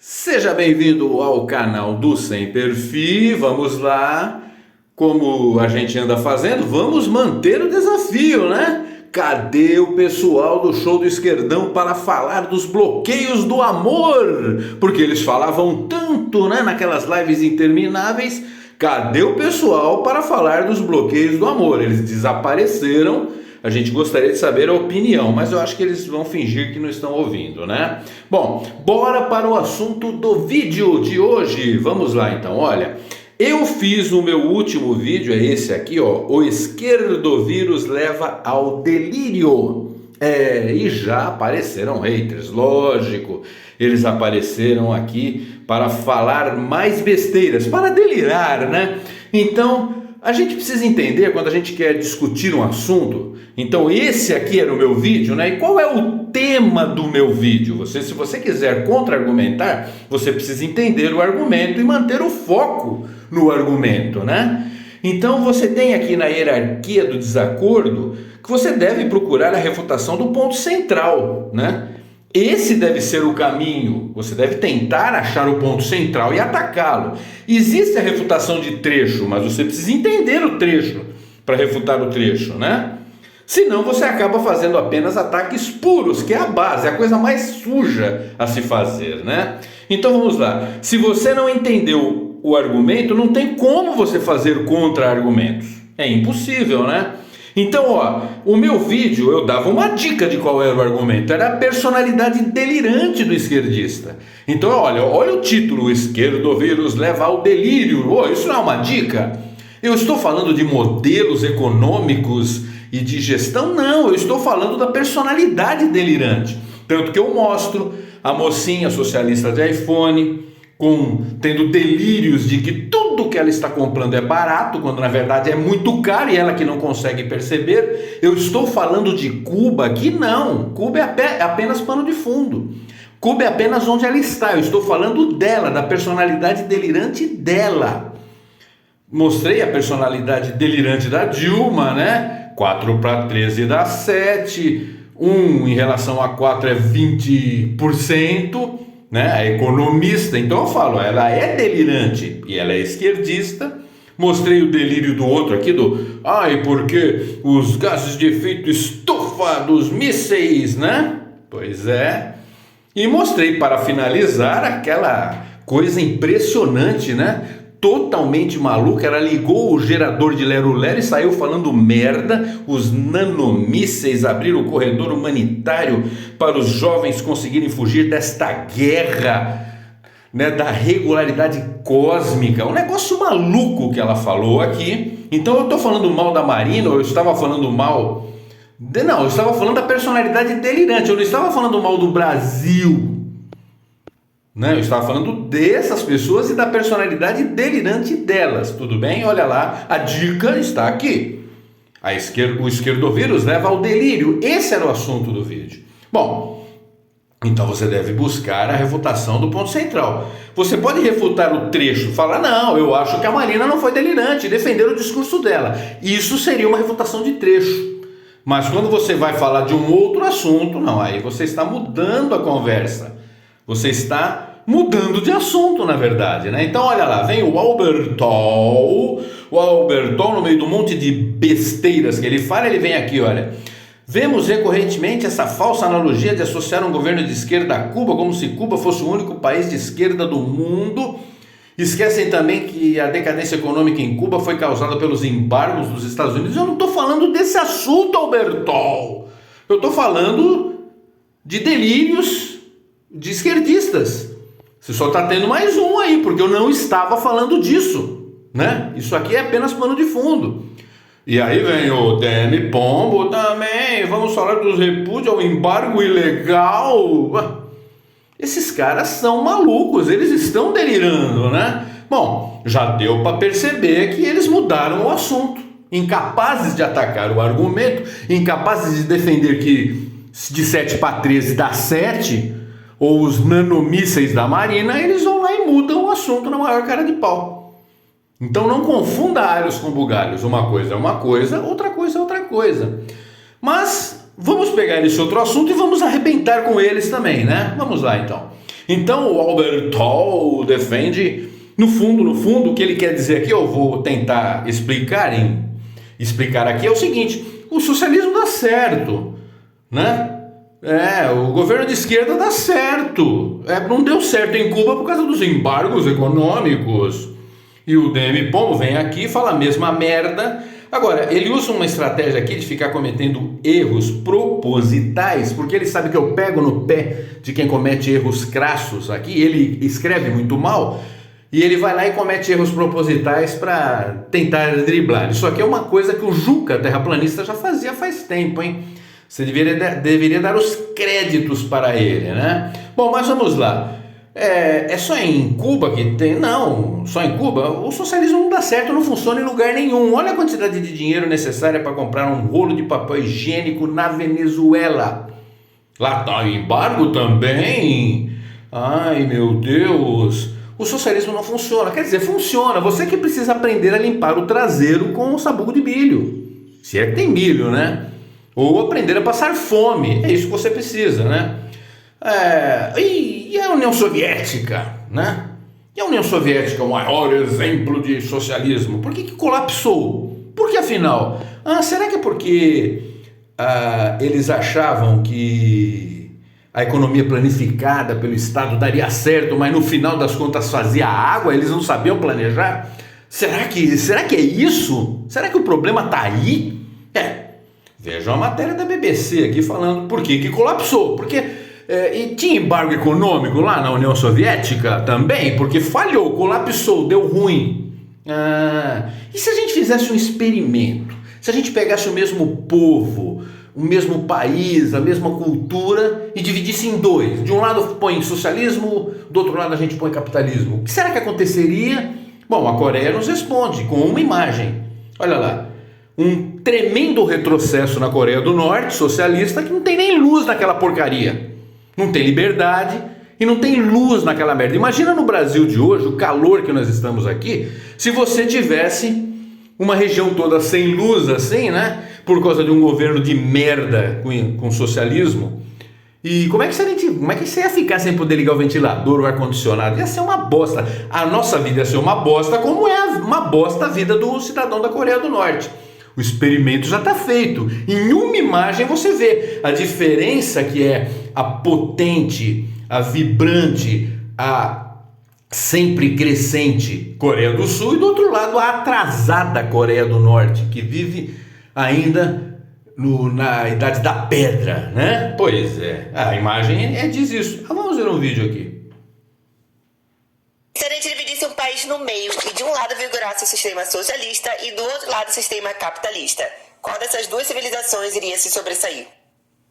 Seja bem-vindo ao canal do Sem Perfil. Vamos lá, como a gente anda fazendo, vamos manter o desafio, né? Cadê o pessoal do Show do Esquerdão para falar dos bloqueios do amor? Porque eles falavam tanto, né, naquelas lives intermináveis. Cadê o pessoal para falar dos bloqueios do amor? Eles desapareceram. A gente gostaria de saber a opinião, mas eu acho que eles vão fingir que não estão ouvindo, né? Bom, bora para o assunto do vídeo de hoje. Vamos lá então, olha. Eu fiz o meu último vídeo, é esse aqui, ó. O esquerdovírus leva ao delírio. E já apareceram haters, lógico. Eles apareceram aqui para falar mais besteiras, para delirar, né? Então, a gente precisa entender quando a gente quer discutir um assunto. Então esse aqui era o meu vídeo, né? E qual é o tema do meu vídeo? Se você quiser contra-argumentar, você precisa entender o argumento e manter o foco no argumento, né? Então você tem aqui na hierarquia do desacordo que você deve procurar a refutação do ponto central, né? Esse deve ser o caminho, você deve tentar achar o ponto central e atacá-lo. Existe a refutação de trecho, mas você precisa entender o trecho para refutar o trecho, né? Senão você acaba fazendo apenas ataques puros, que é a base, é a coisa mais suja a se fazer, né? Então vamos lá, se você não entendeu o argumento, não tem como você fazer contra-argumentos, é impossível, né? Então, ó, o meu vídeo eu dava uma dica de qual era o argumento, era a personalidade delirante do esquerdista. Então, olha o título, o esquerdovírus leva ao delírio. Isso não é uma dica? Eu estou falando de modelos econômicos e de gestão? Não, eu estou falando da personalidade delirante. Tanto que eu mostro a mocinha socialista de iPhone tendo delírios de que tudo que ela está comprando é barato, quando na verdade é muito caro e ela que não consegue perceber. Eu estou falando de Cuba aqui? Não, Cuba é apenas pano de fundo. Cuba é apenas onde ela está. Eu estou falando dela, da personalidade delirante dela. Mostrei a personalidade delirante da Dilma, né? 4 para 13 dá 7, 1 em relação a 4 é 20%. Né? A economista, então eu falo, ela é delirante e ela é esquerdista. Mostrei o delírio do outro aqui, porque os gases de efeito estufa dos mísseis, né? Pois é. E mostrei, para finalizar, aquela coisa impressionante, né? Totalmente maluca, ela ligou o gerador de lero-lero e saiu falando merda. Os nanomísseis abriram o corredor humanitário para os jovens conseguirem fugir desta guerra, né, da regularidade cósmica. Um negócio maluco que ela falou aqui. Então eu estou falando mal da Marina, ou eu estava falando mal... Não, eu estava falando da personalidade delirante, eu não estava falando mal do Brasil. Eu estava falando dessas pessoas e da personalidade delirante delas, tudo bem? Olha lá, a dica está aqui. O esquerdovírus leva ao delírio. Esse era o assunto do vídeo. Bom, então você deve buscar a refutação do ponto central. Você pode refutar o trecho, falar, não, eu acho que a Marina não foi delirante, defender o discurso dela. Isso seria uma refutação de trecho. Mas quando você vai falar de um outro assunto, não, aí você está mudando a conversa. Você está mudando de assunto, na verdade, né? Então, olha lá, vem o Albertol no meio de um monte de besteiras que ele fala, ele vem aqui, olha. Vemos recorrentemente essa falsa analogia de associar um governo de esquerda a Cuba, como se Cuba fosse o único país de esquerda do mundo. Esquecem também que a decadência econômica em Cuba foi causada pelos embargos dos Estados Unidos. Eu não estou falando desse assunto, Albertol. Eu estou falando de delírios de esquerdistas. Você só está tendo mais um aí, porque eu não estava falando disso, né? Isso aqui é apenas pano de fundo. E aí vem o Teme Pombo também, vamos falar dos repúdios ao embargo ilegal. Esses caras são malucos, eles estão delirando, né? Bom, já deu para perceber que eles mudaram o assunto. Incapazes de atacar o argumento, incapazes de defender que de 7 para 13 dá 7... ou os nanomísseis da Marina, eles vão lá e mudam o assunto na maior cara de pau. Então não confunda alhos com bugalhos. Uma coisa é uma coisa, outra coisa é outra coisa. Mas vamos pegar esse outro assunto e vamos arrebentar com eles também, né? Vamos lá então. Então o Albert Toll defende, no fundo, o que ele quer dizer aqui, eu vou tentar explicar aqui, é o seguinte: o socialismo dá certo, né? O governo de esquerda dá certo. Não deu certo em Cuba por causa dos embargos econômicos. E o DM Pombo vem aqui e fala a mesma merda. Agora, ele usa uma estratégia aqui de ficar cometendo erros propositais, porque ele sabe que eu pego no pé de quem comete erros crassos aqui. Ele escreve muito mal e ele vai lá e comete erros propositais para tentar driblar. Isso aqui é uma coisa que o Juca, terraplanista, já fazia faz tempo, hein? Você deveria dar os créditos para ele, né? Bom, mas vamos lá. É só em Cuba que tem? Não, só em Cuba. O socialismo não dá certo, não funciona em lugar nenhum. Olha a quantidade de dinheiro necessária para comprar um rolo de papel higiênico na Venezuela. Lá está o embargo também. Ai, meu Deus. O socialismo não funciona. Quer dizer, funciona. Você que precisa aprender a limpar o traseiro com o sabugo de milho. Se é que tem milho, né? Ou aprender a passar fome. É isso que você precisa, né? E a União Soviética, né? E a União Soviética é o maior exemplo de socialismo. Por que colapsou? Porque afinal, será que é porque eles achavam que a economia planificada pelo Estado daria certo, mas no final das contas fazia água, eles não sabiam planejar? Será que é isso? Será que o problema está aí? Vejam a matéria da BBC aqui falando por que colapsou. Porque e tinha embargo econômico lá na União Soviética também, porque falhou, colapsou, deu ruim. E se a gente fizesse um experimento? Se a gente pegasse o mesmo povo, o mesmo país, a mesma cultura e dividisse em dois? De um lado põe socialismo, do outro lado a gente põe capitalismo. O que será que aconteceria? Bom, a Coreia nos responde com uma imagem. Olha lá. Um tremendo retrocesso na Coreia do Norte, socialista, que não tem nem luz naquela porcaria. Não tem liberdade e não tem luz naquela merda. Imagina no Brasil de hoje, o calor que nós estamos aqui, se você tivesse uma região toda sem luz assim, né? Por causa de um governo de merda com socialismo. E como é que você ia ficar sem poder ligar o ventilador, o ar-condicionado? Ia ser uma bosta. A nossa vida ia ser uma bosta, como é uma bosta a vida do cidadão da Coreia do Norte. O experimento já está feito. Em uma imagem você vê a diferença que é a potente, a vibrante, a sempre crescente Coreia do Sul e do outro lado a atrasada Coreia do Norte, que vive ainda na idade da pedra, né? Pois é, a imagem diz isso. Vamos ver um vídeo aqui. Se a gente dividisse um país no meio e de um lado vigorasse o sistema socialista e do outro lado o sistema capitalista, qual dessas duas civilizações iria se sobressair?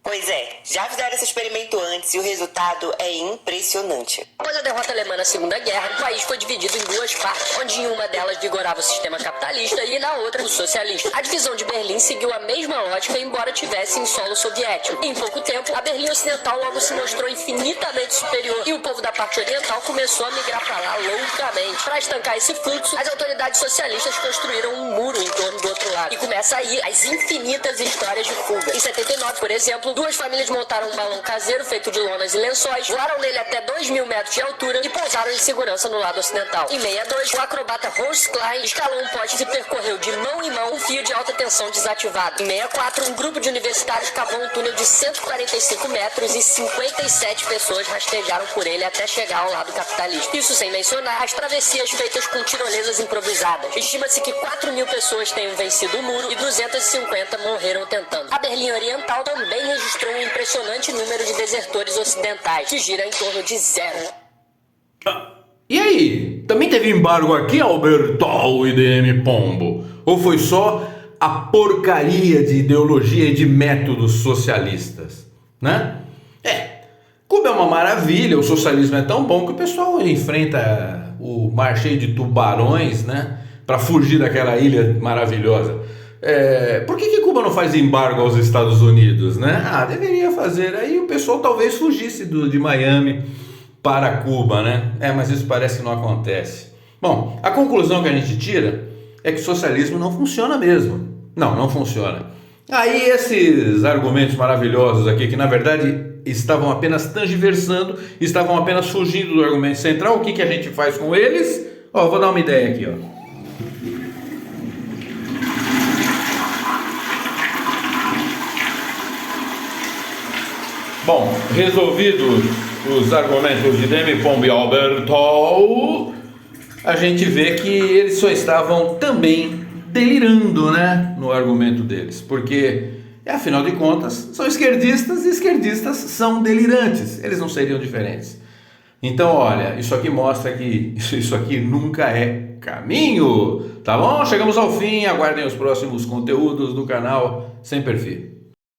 Pois é, já fizeram esse experimento antes e o resultado é impressionante. Após a derrota alemã na Segunda Guerra, o país foi dividido em duas partes, onde em uma delas vigorava o sistema capitalista e na outra o socialista. A divisão de Berlim seguiu a mesma lógica, embora tivesse em solo soviético. Em pouco tempo, a Berlim Ocidental logo se mostrou infinitamente superior e o povo da parte oriental começou a migrar para lá loucamente. Para estancar esse fluxo, as autoridades socialistas construíram um muro em torno do outro lado. E começa aí as infinitas histórias de fuga. Em 79, por exemplo, duas famílias montaram um balão caseiro feito de lonas e lençóis, voaram nele até 2.000 metros de altura e pousaram em segurança no lado ocidental. Em 62, o acrobata Horst Klein escalou um poste e percorreu de mão em mão um fio de alta tensão desativado. Em 64, um grupo de universitários cavou um túnel de 145 metros e 57 pessoas rastejaram por ele até chegar ao lado capitalista. Isso sem mencionar as travessias feitas com tirolesas improvisadas. Estima-se que 4.000 pessoas tenham vencido o muro e 250 morreram tentando. A Berlim Oriental também registrou um impressionante número de desertores ocidentais, que gira em torno de zero. E aí? Também teve embargo aqui, Alberto e DM Pombo? Ou foi só a porcaria de ideologia e de métodos socialistas, né? Cuba é uma maravilha, o socialismo é tão bom que o pessoal enfrenta o mar cheio de tubarões, né? Para fugir daquela ilha maravilhosa. Por que Cuba não faz embargo aos Estados Unidos, né? Deveria fazer. Aí o pessoal talvez fugisse de Miami para Cuba, né? Mas isso parece que não acontece. Bom, a conclusão que a gente tira é que o socialismo não funciona mesmo. Não funciona. Aí esses argumentos maravilhosos aqui, que na verdade estavam apenas tergiversando, estavam apenas fugindo do argumento central. O que a gente faz com eles? Vou dar uma ideia aqui, Bom, resolvidos os argumentos de Demi Pombe e Alberto, a gente vê que eles só estavam também delirando, né, no argumento deles, porque, afinal de contas, são esquerdistas e esquerdistas são delirantes, eles não seriam diferentes. Então, olha, isso aqui mostra que isso aqui nunca é caminho, tá bom? Chegamos ao fim, aguardem os próximos conteúdos do canal Sem Perfil.